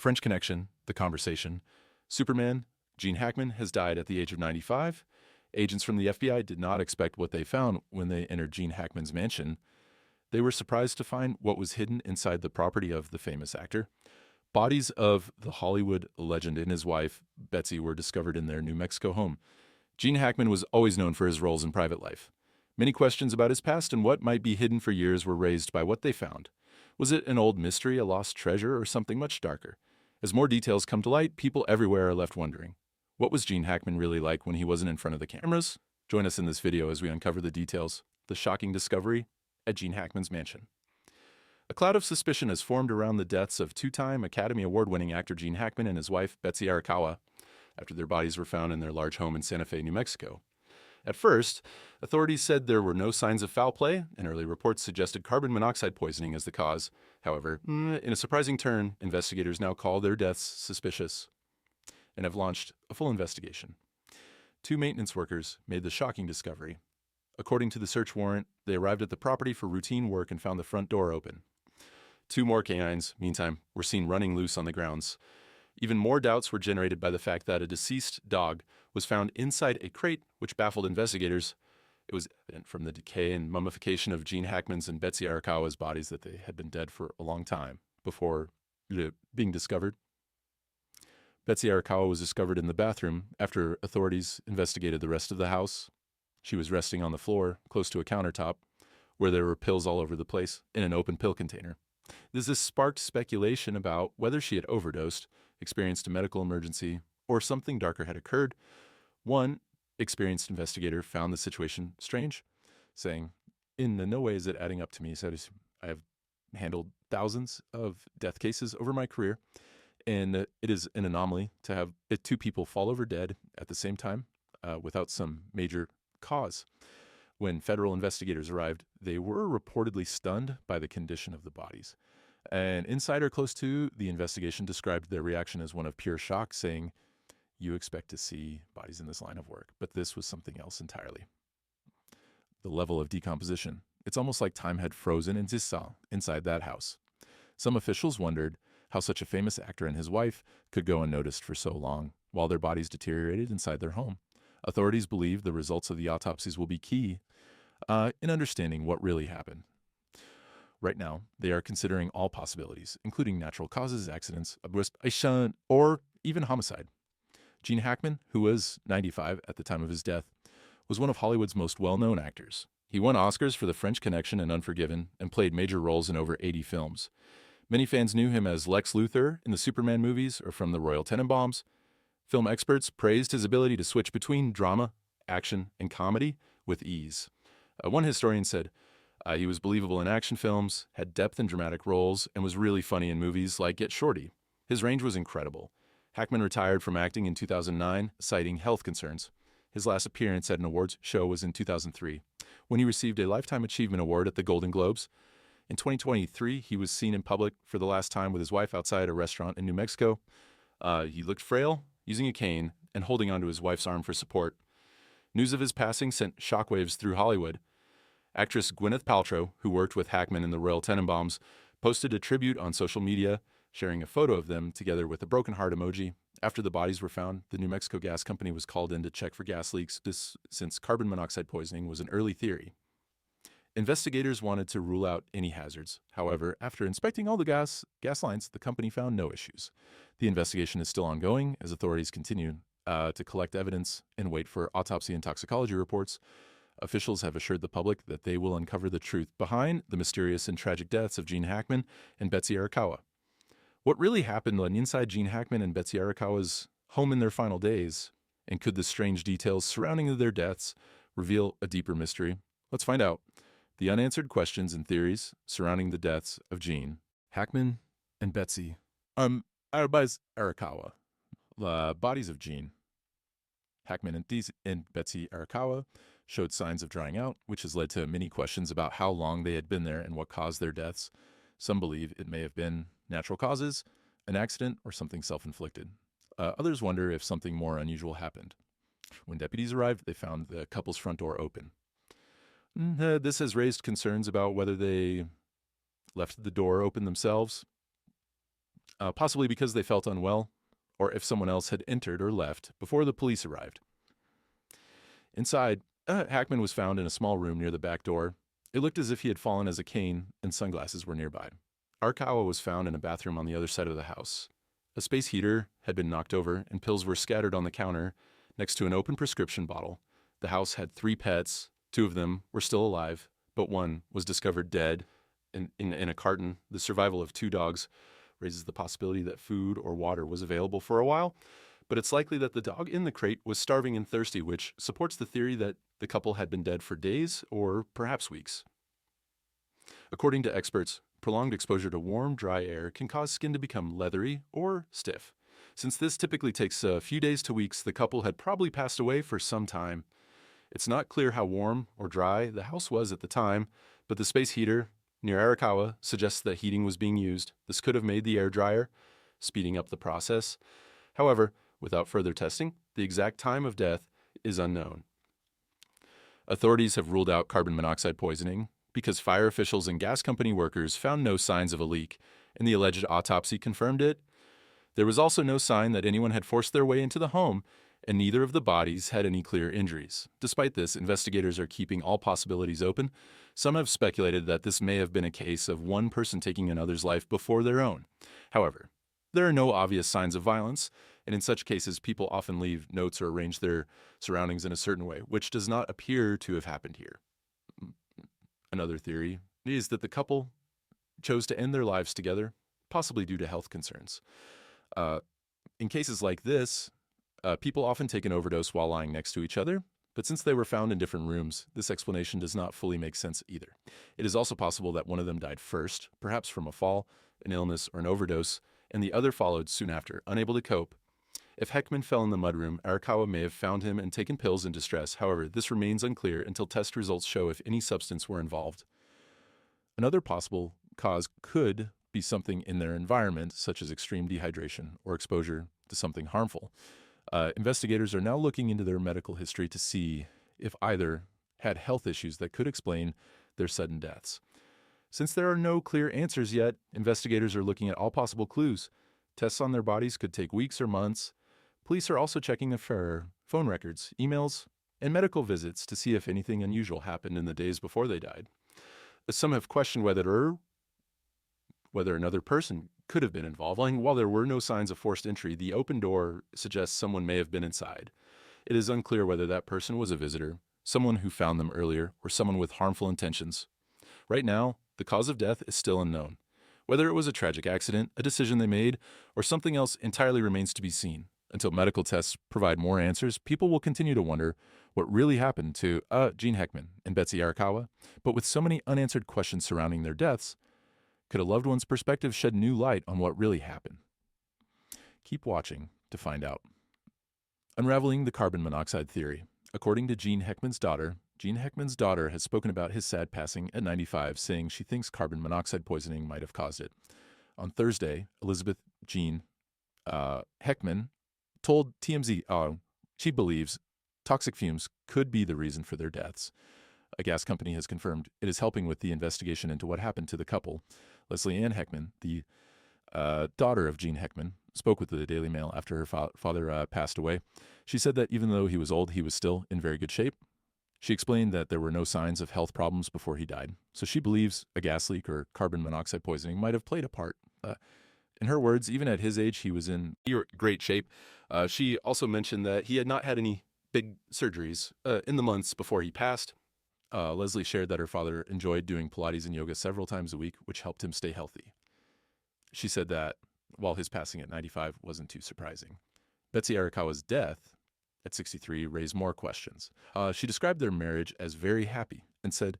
French Connection, The Conversation, Superman, Gene Hackman has died at the age of 95. Agents from the FBI did not expect what they found when they entered Gene Hackman's mansion. They were surprised to find what was hidden inside the property of the famous actor. Bodies of the Hollywood legend and his wife, Betsy, were discovered in their New Mexico home. Gene Hackman was always known for his roles in private life. Many questions about his past and what might be hidden for years were raised by what they found. Was it an old mystery, a lost treasure, or something much darker? As more details come to light, people everywhere are left wondering. What was Gene Hackman really like when he wasn't in front of the cameras? Join us in this video as we uncover the details, the shocking discovery at Gene Hackman's mansion. A cloud of suspicion has formed around the deaths of two-time Academy Award-winning actor Gene Hackman and his wife, Betsy Arakawa, after their bodies were found in their large home in Santa Fe, New Mexico. At first, authorities said there were no signs of foul play, and early reports suggested carbon monoxide poisoning as the cause. However, in a surprising turn, investigators now call their deaths suspicious and have launched a full investigation. Two maintenance workers made the shocking discovery. According to the search warrant, they arrived at the property for routine work and found the front door open. Two more canines, meantime, were seen running loose on the grounds. Even more doubts were generated by the fact that a deceased dog was found inside a crate, which baffled investigators. It was evident from the decay and mummification of Gene Hackman's and Betsy Arakawa's bodies that they had been dead for a long time before being discovered. Betsy Arakawa was discovered in the bathroom after authorities investigated the rest of the house. She was resting on the floor, close to a countertop, where there were pills all over the place in an open pill container. This sparked speculation about whether she had overdosed, experienced a medical emergency, or something darker had occurred. One experienced investigator found the situation strange, saying, "In no way is it adding up to me." He said, "I have handled thousands of death cases over my career, and it is an anomaly to have two people fall over dead at the same time without some major cause." When federal investigators arrived, they were reportedly stunned by the condition of the bodies. An insider close to the investigation described their reaction as one of pure shock, saying, "You expect to see bodies in this line of work, but this was something else entirely." The level of decomposition. It's almost like time had frozen inside that house. Some officials wondered how such a famous actor and his wife could go unnoticed for so long while their bodies deteriorated inside their home. Authorities believe the results of the autopsies will be key in understanding what really happened. Right now, they are considering all possibilities, including natural causes, accidents, or even homicide. Gene Hackman, who was 95 at the time of his death, was one of Hollywood's most well-known actors. He won Oscars for The French Connection and Unforgiven and played major roles in over 80 films. Many fans knew him as Lex Luthor in the Superman movies or from the Royal Tenenbaums. Film experts praised his ability to switch between drama, action, and comedy with ease. One historian said, he was believable in action films, had depth in dramatic roles, and was really funny in movies like Get Shorty. His range was incredible. Hackman retired from acting in 2009, citing health concerns. His last appearance at an awards show was in 2003, when he received a Lifetime Achievement Award at the Golden Globes. In 2023, he was seen in public for the last time with his wife outside a restaurant in New Mexico. He looked frail, using a cane, and holding onto his wife's arm for support. News of his passing sent shockwaves through Hollywood. Actress Gwyneth Paltrow, who worked with Hackman in the Royal Tenenbaums, posted a tribute on social media, sharing a photo of them together with a broken heart emoji. After the bodies were found, the New Mexico Gas Company was called in to check for gas leaks since carbon monoxide poisoning was an early theory. Investigators wanted to rule out any hazards. However, after inspecting all the gas lines, the company found no issues. The investigation is still ongoing as authorities continue to collect evidence and wait for autopsy and toxicology reports. Officials have assured the public that they will uncover the truth behind the mysterious and tragic deaths of Gene Hackman and Betsy Arakawa. What really happened inside Gene Hackman and Betsy Arakawa's home in their final days, and could the strange details surrounding their deaths reveal a deeper mystery? Let's find out. The unanswered questions and theories surrounding the deaths of Gene Hackman and Betsy Arakawa. The bodies of Gene Hackman and Betsy Arakawa showed signs of drying out, which has led to many questions about how long they had been there and what caused their deaths. Some believe it may have been natural causes, an accident, or something self-inflicted. Others wonder if something more unusual happened. When deputies arrived, they found the couple's front door open. This has raised concerns about whether they left the door open themselves. possibly because they felt unwell, or if someone else had entered or left before the police arrived. Inside, Hackman was found in a small room near the back door. It looked as if he had fallen as a cane, and sunglasses were nearby. Arakawa was found in a bathroom on the other side of the house. A space heater had been knocked over, and pills were scattered on the counter next to an open prescription bottle. The house had 3 pets. 2 of them were still alive, but one was discovered dead in a carton. The survival of 2 dogs raises the possibility that food or water was available for a while, but it's likely that the dog in the crate was starving and thirsty, which supports the theory that the couple had been dead for days or perhaps weeks. According to experts, prolonged exposure to warm, dry air can cause skin to become leathery or stiff. Since this typically takes a few days to weeks, the couple had probably passed away for some time. It's not clear how warm or dry the house was at the time, but the space heater near Arakawa suggests that heating was being used. This could have made the air drier, speeding up the process. However, without further testing, the exact time of death is unknown. Authorities have ruled out carbon monoxide poisoning because fire officials and gas company workers found no signs of a leak, and the alleged autopsy confirmed it. There was also no sign that anyone had forced their way into the home, and neither of the bodies had any clear injuries. Despite this, investigators are keeping all possibilities open. Some have speculated that this may have been a case of one person taking another's life before their own. However, there are no obvious signs of violence, and in such cases, people often leave notes or arrange their surroundings in a certain way, which does not appear to have happened here. Another theory is that the couple chose to end their lives together, possibly due to health concerns. In cases like this, people often take an overdose while lying next to each other, but since they were found in different rooms, this explanation does not fully make sense either. It is also possible that one of them died first, perhaps from a fall, an illness, or an overdose, and the other followed soon after, unable to cope. If Hackman fell in the mudroom, Arakawa may have found him and taken pills in distress. However, this remains unclear until test results show if any substance were involved. Another possible cause could be something in their environment, such as extreme dehydration or exposure to something harmful. Investigators are now looking into their medical history to see if either had health issues that could explain their sudden deaths. Since there are no clear answers yet, investigators are looking at all possible clues. Tests on their bodies could take weeks or months. Police are also checking for phone records, emails, and medical visits to see if anything unusual happened in the days before they died. Some have questioned whether another person could have been involved. While there were no signs of forced entry, the open door suggests someone may have been inside. It is unclear whether that person was a visitor, someone who found them earlier, or someone with harmful intentions. Right now, the cause of death is still unknown. Whether it was a tragic accident, a decision they made, or something else entirely remains to be seen. Until medical tests provide more answers, people will continue to wonder what really happened to Gene Hackman and Betsy Arakawa. But with so many unanswered questions surrounding their deaths, could a loved one's perspective shed new light on what really happened? Keep watching to find out. Unraveling the carbon monoxide theory. According to Gene Hackman's daughter has spoken about his sad passing at 95, saying she thinks carbon monoxide poisoning might have caused it. On Thursday, Elizabeth Jean Hackman told TMZ she believes toxic fumes could be the reason for their deaths. A gas company has confirmed it is helping with the investigation into what happened to the couple. Leslie Ann Hackman, the daughter of Gene Hackman, spoke with the Daily Mail after her father passed away. She said that even though he was old, he was still in very good shape. She explained that there were no signs of health problems before he died, so she believes a gas leak or carbon monoxide poisoning might have played a part. In her words, even at his age, he was in great shape. She also mentioned that he had not had any big surgeries in the months before he passed. Leslie shared that her father enjoyed doing Pilates and yoga several times a week, which helped him stay healthy. She said that while his passing at 95 wasn't too surprising. Betsy Arakawa's death at 63 raised more questions. She described their marriage as very happy and said,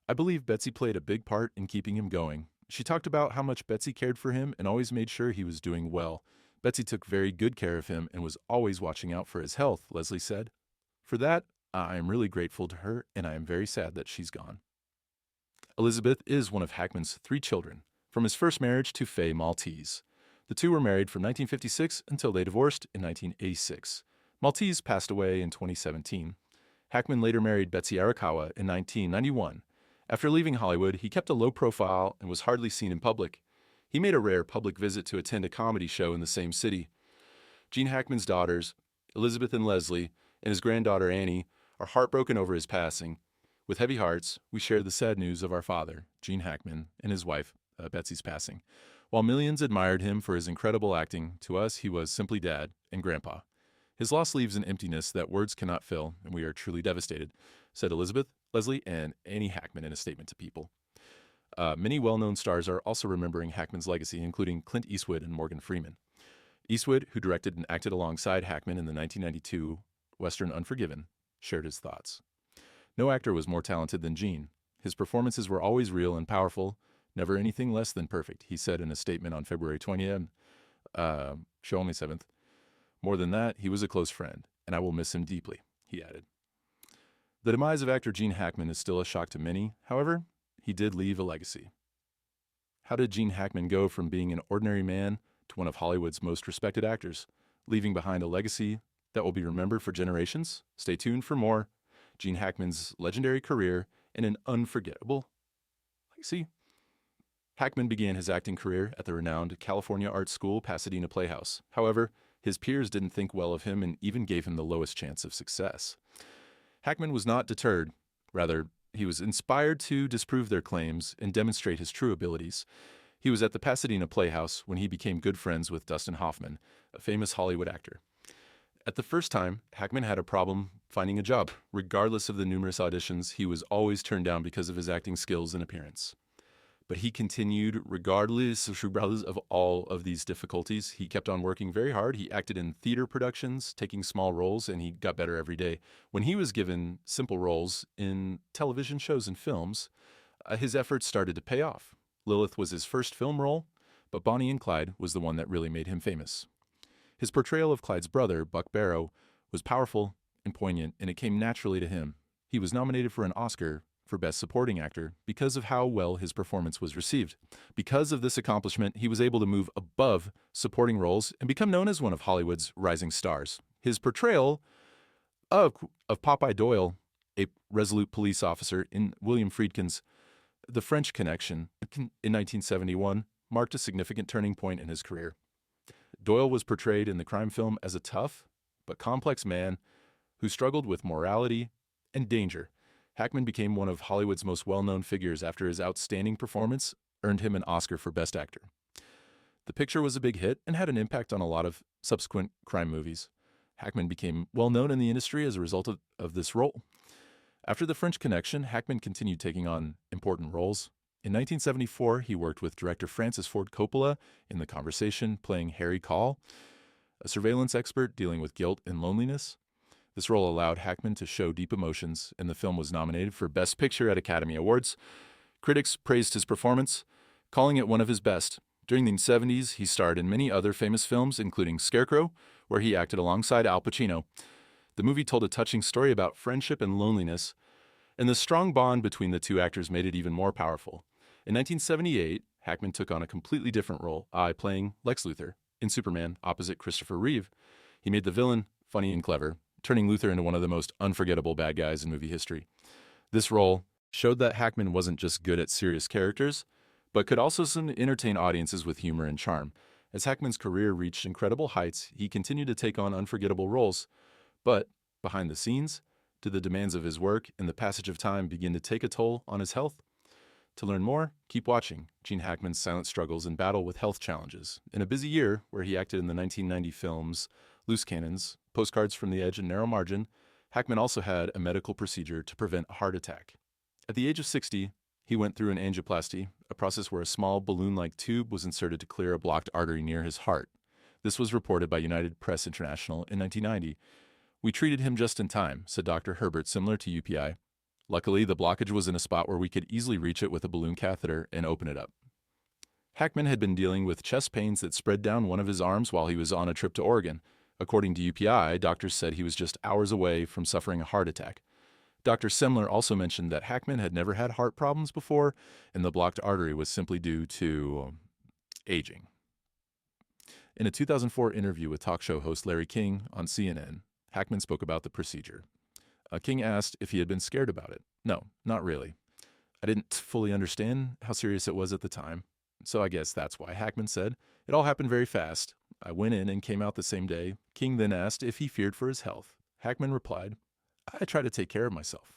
"I believe Betsy played a big part in keeping him going. She talked about how much Betsy cared for him and always made sure he was doing well. Betsy took very good care of him and was always watching out for his health," Leslie said. "For that, I am really grateful to her, and I am very sad that she's gone." Elizabeth is one of Hackman's 3 children, from his first marriage to Faye Maltese. The two were married from 1956 until they divorced in 1986. Maltese passed away in 2017. Hackman later married Betsy Arakawa in 1991. After leaving Hollywood, he kept a low profile and was hardly seen in public. He made a rare public visit to attend a comedy show in the same city. Gene Hackman's daughters, Elizabeth and Leslie, and his granddaughter Annie, are heartbroken over his passing. With heavy hearts, we share the sad news of our father, Gene Hackman, and his wife, Betsy's passing. While millions admired him for his incredible acting, to us he was simply Dad and Grandpa. His loss leaves an emptiness that words cannot fill, and we are truly devastated, said Elizabeth, Leslie, and Annie Hackman in a statement to People. Many well-known stars are also remembering Hackman's legacy, including Clint Eastwood and Morgan Freeman. Eastwood, who directed and acted alongside Hackman in the 1992 Western Unforgiven, shared his thoughts. No actor was more talented than Gene. His performances were always real and powerful, never anything less than perfect, he said in a statement on February 20th, show only 7th. More than that, he was a close friend, and I will miss him deeply, he added. The demise of actor Gene Hackman is still a shock to many. However, he did leave a legacy. How did Gene Hackman go from being an ordinary man to one of Hollywood's most respected actors, leaving behind a legacy that will be remembered for generations? Stay tuned for more. Gene Hackman's legendary career and an unforgettable legacy. Hackman began his acting career at the renowned California Art School Pasadena Playhouse. However, his peers didn't think well of him and even gave him the lowest chance of success. Hackman was not deterred. Rather, he was inspired to disprove their claims and demonstrate his true abilities. He was at the Pasadena Playhouse when he became good friends with Dustin Hoffman, a famous Hollywood actor. At the first time, Hackman had a problem finding a job. Regardless of the numerous auditions, he was always turned down because of his acting skills and appearance. But he continued regardless of all of these difficulties. He kept on working very hard. He acted in theater productions, taking small roles, and he got better every day. When he was given simple roles in television shows and films, his efforts started to pay off. Lilith was his first film role, but Bonnie and Clyde was the one that really made him famous. His portrayal of Clyde's brother, Buck Barrow, was powerful and poignant, and it came naturally to him. He was nominated for an Oscar for Best Supporting Actor because of how well his performance was received. Because of this accomplishment, he was able to move above supporting roles and become known as one of Hollywood's rising stars. His portrayal of Popeye Doyle, a resolute police officer in William Friedkin's The French Connection in 1971, marked a significant turning point in his career. Doyle was portrayed in the crime film as a tough but complex man who struggled with morality and danger. Hackman became one of Hollywood's most well-known figures after his outstanding performance earned him an Oscar for Best Actor. The picture was a big hit and had an impact on a lot of subsequent crime movies. Hackman became well-known in the industry as a result of this role. After The French Connection, Hackman continued taking on important roles. In 1974, he worked with director Francis Ford Coppola in The Conversation, playing Harry Call, a surveillance expert dealing with guilt and loneliness. This role allowed Hackman to show deep emotions, and the film was nominated for Best Picture at Academy Awards. Critics praised his performance, calling it one of his best. During the 70s, he starred in many other famous films, including Scarecrow, where he acted alongside Al Pacino. The movie told a touching story about friendship and loneliness, and the strong bond between the two actors made it even more powerful. In 1978, Hackman took on a completely different role, playing Lex Luthor in Superman opposite Christopher Reeve. He made the villain funny and clever, turning Luthor into one of the most unforgettable bad guys in movie history. This role showed that Hackman wasn't just good at serious characters, but could also entertain audiences with humor and charm. As Hackman's career reached incredible heights, he continued to take on unforgettable roles. But behind the scenes, did the demands of his work and the passage of time begin to take a toll on his health? To learn more, keep watching Gene Hackman's silent struggles and battle with health challenges. In a busy year, where he acted in the 1990 films Loose Cannons, Postcards from the Edge, and Narrow Margin, Hackman also had a medical procedure to prevent a heart attack. At the age of 60, he went through an angioplasty, a process where a small balloon-like tube was inserted to clear a blocked artery near his heart. This was reported by United Press International in 1990. "We treated him just in time," said Dr. Herbert, similar to UPI. "Luckily, the blockage was in a spot where we could easily reach it with a balloon catheter and open it up." Hackman had been dealing with chest pains that spread down one of his arms while he was on a trip to Oregon. According to UPI, doctors said he was just hours away from suffering a heart attack. Dr. Semler also mentioned that Hackman had never had heart problems before, and the blocked artery was simply due to aging. In a 2004 interview with talk show host Larry King on CNN, Hackman spoke about the procedure. King asked if he had been scared about it. "No, not really. I didn't fully understand how serious it was at the time. So I guess that's why Hackman said, "It all happened very fast. I went in and came out the same day." King then asked if he feared for his health. Hackman replied, "I try to take care of myself.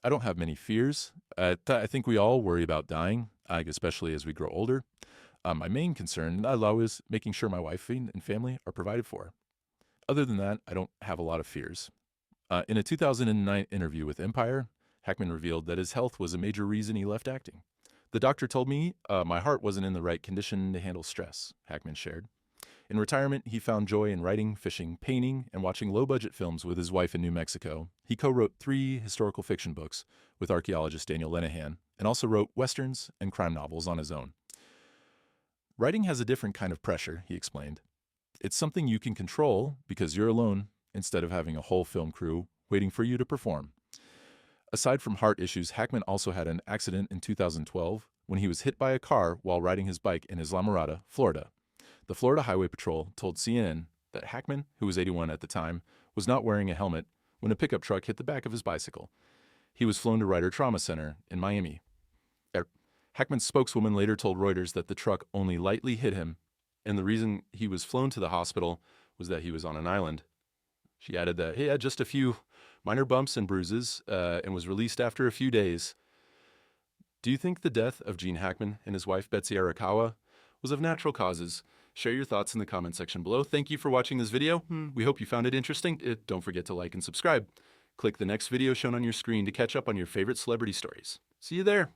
I don't have many fears. I think we all worry about dying, especially as we grow older. My main concern, I is making sure my wife and family are provided for. Other than that, I don't have a lot of fears." In a 2009 interview with Empire, Hackman revealed that his health was a major reason he left acting. "The doctor told me my heart wasn't in the right condition to handle stress," Hackman shared. In retirement, he found joy in writing, fishing, painting, and watching low-budget films with his wife in New Mexico. He co-wrote 3 historical fiction books with archaeologist Daniel Lenihan, and also wrote westerns and crime novels on his own. "Writing has a different kind of pressure," he explained. "It's something you can control because you're alone instead of having a whole film crew waiting for you to perform." Aside from heart issues, Hackman also had an accident in 2012 when he was hit by a car while riding his bike in Islamorada, Florida. The Florida Highway Patrol told CNN that Hackman, who was 81 at the time, was not wearing a helmet when a pickup truck hit the back of his bicycle. He was flown to Ryder Trauma Center in Miami. Hackman's spokeswoman later told Reuters that the truck only lightly hit him, and the reason he was flown to the hospital was that he was on an island. She added that he had just a few minor bumps and bruises and was released after a few days. Do you think the death of Gene Hackman and his wife Betsy Arakawa was of natural causes? Share your thoughts in the comment section below. Thank you for watching this video. We hope you found it interesting. Don't forget to like and subscribe. Click the next video shown on your screen to catch up on your favorite celebrity stories. See you there.